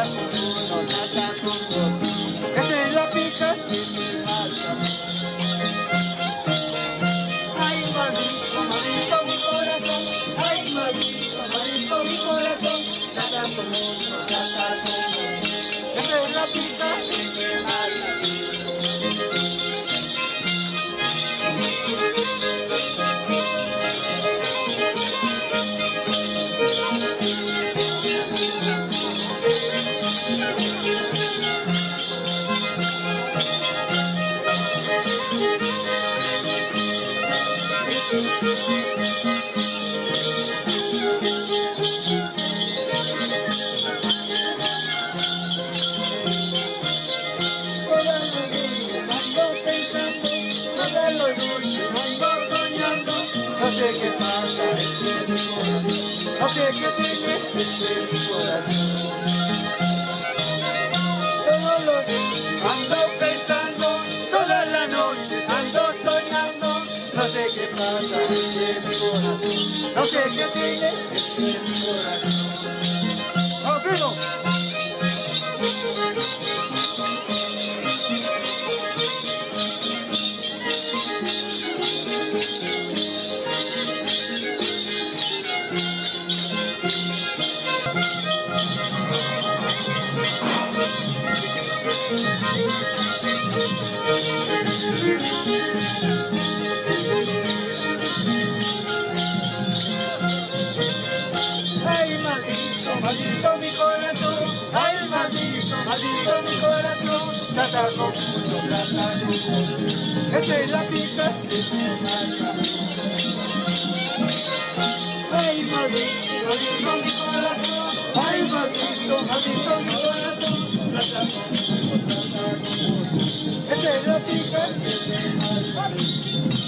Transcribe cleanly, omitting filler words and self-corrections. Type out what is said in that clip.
con uno, trata con dos. Esa es la pica que me mata. Ay, maldito mi corazón. Ay, maldito mi corazón. Trata con uno, trata con dos. Esa es la pica que me mata. No sé qué pasa entre mi corazón, no sé qué tiene entre mi corazón. Todos los días ando pensando, toda la noche ando soñando. No sé qué pasa entre mi corazón, no sé qué tiene entre mi corazón. ¡Ah, primo! Ay, maldito mi corazón. Ay, maldito mi corazón. Trata con uno, trata con uno. Esa es la pica que me mata. Ay, maldito mi corazón. Ay, maldito mi corazón. Trata con uno, trata con uno. Esa es la pica que me mata.